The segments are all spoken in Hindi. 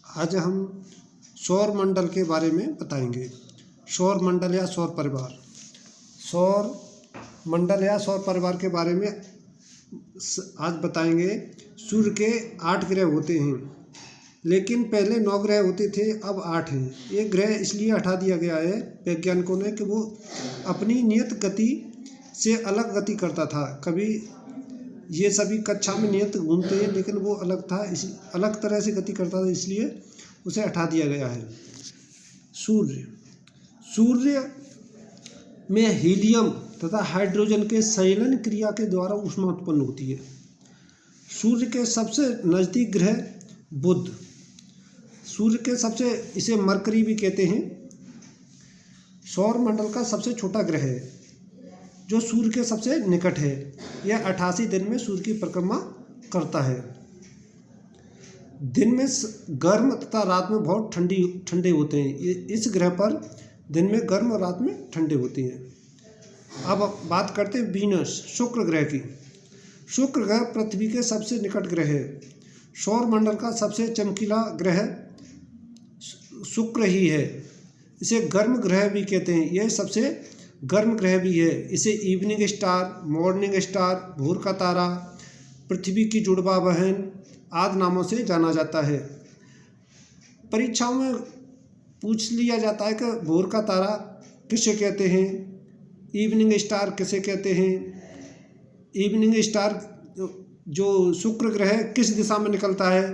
आज हम सौर मंडल के बारे में बताएंगे। सौर मंडल या सौर परिवार। सौर मंडल या सौर परिवार के बारे में आज बताएंगे। सूर्य के 8 ग्रह होते हैं, लेकिन पहले 9 ग्रह होते थे, अब 8 हैं। एक ग्रह इसलिए हटा दिया गया है वैज्ञानिकों ने कि वो अपनी नियत गति से अलग गति करता था। कभी ये सभी कक्षा में नियत घूमते हैं, लेकिन वो अलग था, इस अलग तरह से गति करता था, इसलिए उसे हटा दिया गया है। सूर्य में हीलियम तथा हाइड्रोजन के संचलन क्रिया के द्वारा ऊष्मा उत्पन्न होती है। सूर्य के सबसे नज़दीक ग्रह बुध। सूर्य के सबसे, इसे मरकरी भी कहते हैं, सौर मंडल का सबसे छोटा ग्रह है जो सूर्य के सबसे निकट है। यह 88 दिन में सूर्य की परिक्रमा करता है। दिन में गर्म तथा रात में बहुत ठंडे होते हैं। इस ग्रह पर दिन में गर्म और रात में ठंडे होते हैं। अब बात करते हैं वीनस, शुक्र ग्रह की। शुक्र ग्रह पृथ्वी के सबसे निकट ग्रह है। सौर मंडल का सबसे चमकीला ग्रह शुक्र ही है। इसे गर्म ग्रह भी कहते हैं। यह सबसे गर्म ग्रह भी है। इसे इवनिंग स्टार, मॉर्निंग स्टार, भोर का तारा, पृथ्वी की जुड़वा बहन आदि नामों से जाना जाता है। परीक्षाओं में पूछ लिया जाता है कि भोर का तारा किसे कहते हैं, इवनिंग स्टार किसे कहते हैं। इवनिंग स्टार जो शुक्र ग्रह किस दिशा में निकलता है,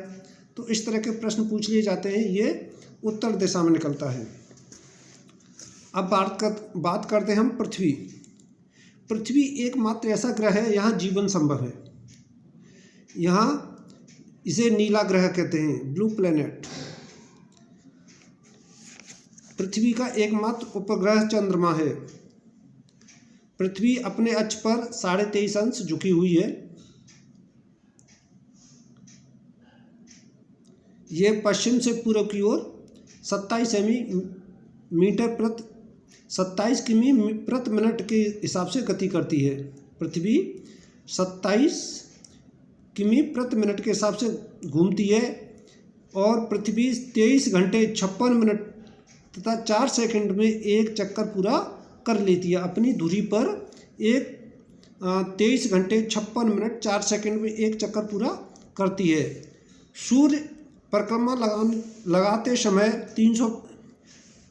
तो इस तरह के प्रश्न पूछ लिए जाते हैं। ये उत्तर दिशा में निकलता है। अब बात करते हैं हम पृथ्वी। पृथ्वी एकमात्र ऐसा ग्रह है यहाँ जीवन संभव है। यहाँ इसे नीला ग्रह कहते हैं, ब्लू प्लैनेट। पृथ्वी का एकमात्र उपग्रह चंद्रमा है। पृथ्वी अपने अक्ष पर 23.5 अंश झुकी हुई है। यह पश्चिम से पूर्व की ओर 27 किमी प्रति मिनट के हिसाब से गति करती है। पृथ्वी 27 किमी प्रति मिनट के हिसाब से घूमती है और पृथ्वी 23 घंटे 56 मिनट तथा 4 सेकंड में एक चक्कर पूरा कर लेती है। अपनी धुरी पर 23 घंटे 56 मिनट 4 सेकंड में एक चक्कर पूरा करती है। सूर्य परिक्रमा लगाते समय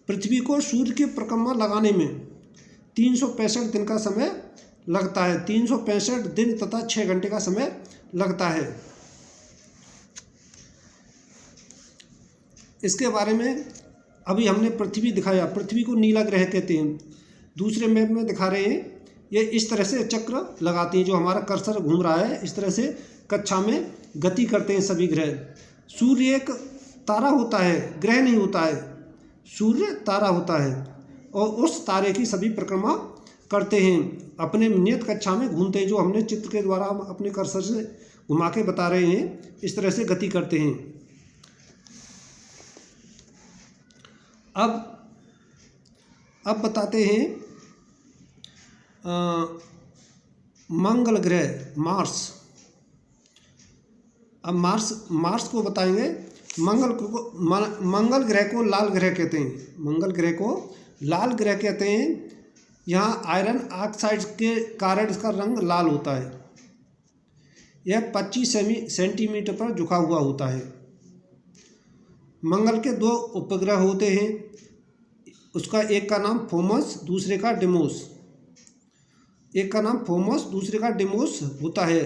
पृथ्वी को सूर्य की परिक्रमा लगाने में 365 दिन का समय लगता है। 365 दिन तथा 6 घंटे का समय लगता है। इसके बारे में अभी हमने पृथ्वी दिखाया। पृथ्वी को नीला ग्रह कहते हैं। दूसरे मैप में दिखा रहे हैं। ये इस तरह से चक्र लगाती हैं, जो हमारा कर्सर घूम रहा है, इस तरह से कक्षा में गति करते हैं सभी ग्रह। सूर्य एक तारा होता है, ग्रह नहीं होता है। सूर्य तारा होता है और उस तारे की सभी परिक्रमा करते हैं, अपने नियत कक्षा में घूमते हैं, जो हमने चित्र के द्वारा हम अपने कर्सर से घुमा के बता रहे हैं। इस तरह से गति करते हैं। अब बताते हैं मंगल ग्रह, मार्स। अब मार्स को बताएंगे। मंगल ग्रह को लाल ग्रह कहते हैं। मंगल ग्रह को लाल ग्रह कहते हैं। यहाँ आयरन ऑक्साइड के कारण इसका रंग लाल होता है। यह 25 सेंटीमीटर पर झुका हुआ होता है। मंगल के 2 उपग्रह होते हैं। उसका एक का नाम फोमस, दूसरे का डिमोस। एक का नाम फोमस, दूसरे का डिमोस होता है।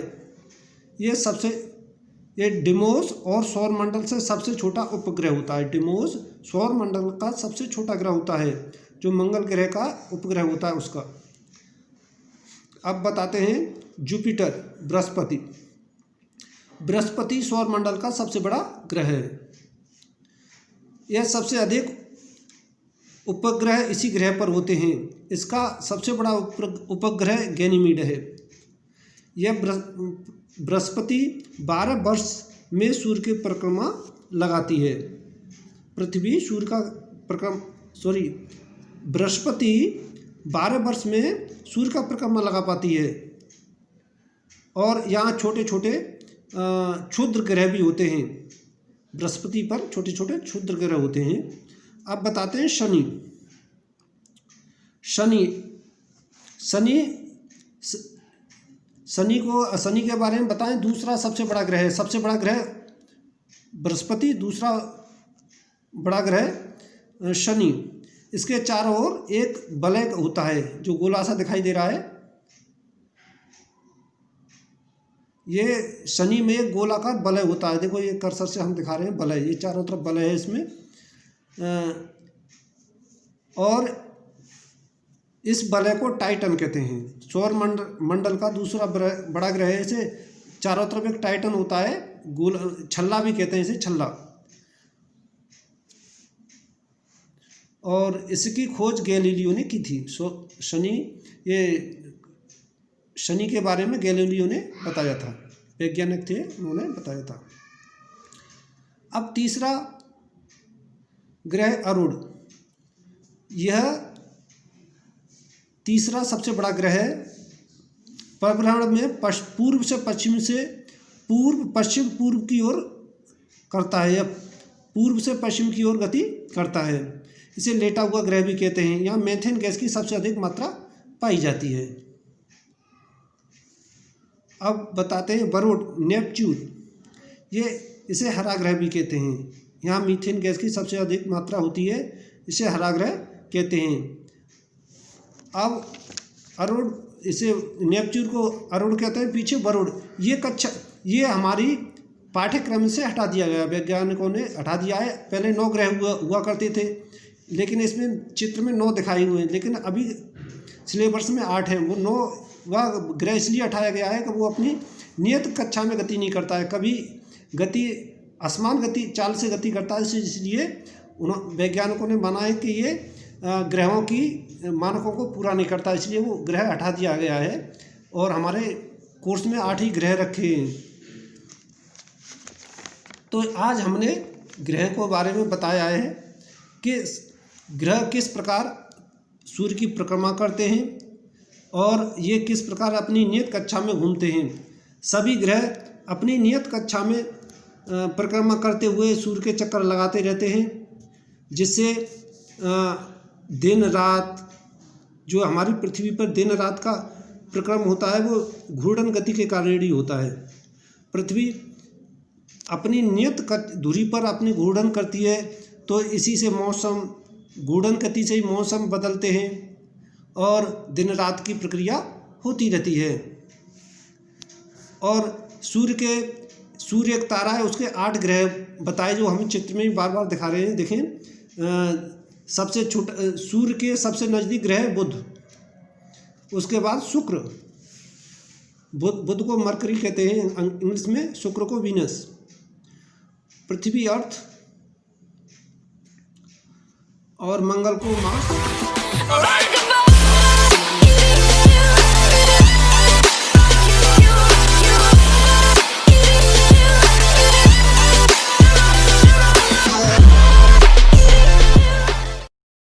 ये डिमोस और सौर मंडल से सबसे छोटा उपग्रह होता है। डिमोस सौर मंडल का सबसे छोटा ग्रह होता है, जो मंगल ग्रह का उपग्रह होता है उसका। अब बताते हैं जुपिटर, बृहस्पति। बृहस्पति सौर मंडल का सबसे बड़ा ग्रह है। यह सबसे अधिक उपग्रह इसी ग्रह पर होते हैं। इसका सबसे बड़ा उपग्रह गैनीमीड है। यह बृहस्पति 12 वर्ष में सूर्य की परिक्रमा लगाती है। बृहस्पति 12 वर्ष में सूर्य का परिक्रमा लगा पाती है। और यहाँ छोटे छोटे क्षुद्र ग्रह भी होते हैं। बृहस्पति पर छोटे छोटे क्षुद्र ग्रह होते हैं। अब बताते हैं शनि। शनि के बारे में बताएं। दूसरा सबसे बड़ा ग्रह है। सबसे बड़ा ग्रह बृहस्पति, दूसरा बड़ा ग्रह शनि। इसके चारों ओर एक वलय होता है जो गोला सा दिखाई दे रहा है। ये शनि में एक गोलाकार वलय होता है। देखो ये कर्सर से हम दिखा रहे हैं वलय, ये चारों तरफ वलय है इसमें। और इस वलय को टाइटन कहते हैं। सौर मंडल का दूसरा बड़ा ग्रह है। इसे चारों तरफ एक टाइटन होता है, गोल छल्ला भी कहते हैं इसे, छल्ला। और इसकी खोज गैलीलियो ने की थी। शनि के बारे में गैलीलियो ने बताया था, वैज्ञानिक थे, उन्होंने बताया था। अब तीसरा ग्रह अरुण। यह तीसरा सबसे बड़ा ग्रह है। परिभ्रमण में पूर्व से पश्चिम से पश्चिम पूर्व की ओर करता है, या पूर्व से पश्चिम की ओर गति करता है। इसे लेटा हुआ ग्रह भी कहते हैं। यहाँ मीथेन गैस की सबसे अधिक मात्रा पाई जाती है। अब बताते हैं वरुण, नेपच्यून। इसे हरा ग्रह भी कहते हैं। यहाँ मीथेन गैस की सबसे अधिक मात्रा होती है, इसे हरा ग्रह कहते हैं। अब अरुण, इसे नेपच्यून को अरुण कहते हैं। पीछे वरुण, ये हमारी पाठ्यक्रम से हटा दिया गया, वैज्ञानिकों ने हटा दिया है। पहले 9 ग्रह हुआ करते थे, लेकिन इसमें चित्र में 9 दिखाए हुए हैं, लेकिन अभी सिलेबस में 8 हैं। वो 9वां ग्रह इसलिए हटाया गया है कि वो अपनी नियत कक्षा में गति नहीं करता है, कभी गति असमान गति चाल से गति करता है। इसलिए वैज्ञानिकों ने माना है कि ये ग्रहों की मानकों को पूरा नहीं करता, इसलिए वो ग्रह हटा दिया गया है। और हमारे कोर्स में 8 ही ग्रह रखे हैं। तो आज हमने ग्रह के बारे में बताया है कि ग्रह किस प्रकार सूर्य की परिक्रमा करते हैं और ये किस प्रकार अपनी नियत कक्षा में घूमते हैं। सभी ग्रह अपनी नियत कक्षा में परिक्रमा करते हुए सूर्य के चक्कर लगाते रहते हैं, जिससे दिन रात, जो हमारी पृथ्वी पर दिन रात का परिक्रम होता है वो घूर्णन गति के कारण ही होता है। पृथ्वी अपनी नियत दूरी पर अपनी घूर्णन करती है, तो इसी से मौसम, घूर्णन गति से ही मौसम बदलते हैं और दिन रात की प्रक्रिया होती रहती है। और सूर्य एक तारा है, उसके 8 ग्रह बताए जो हम चित्र में बार बार दिखा रहे हैं। देखें, सबसे छोटा सूर्य के सबसे नज़दीक ग्रह बुध, उसके बाद शुक्र, बुध को मरकरी कहते हैं इंग्लिश में, शुक्र को वीनस, पृथ्वी अर्थ और मंगल को मार्स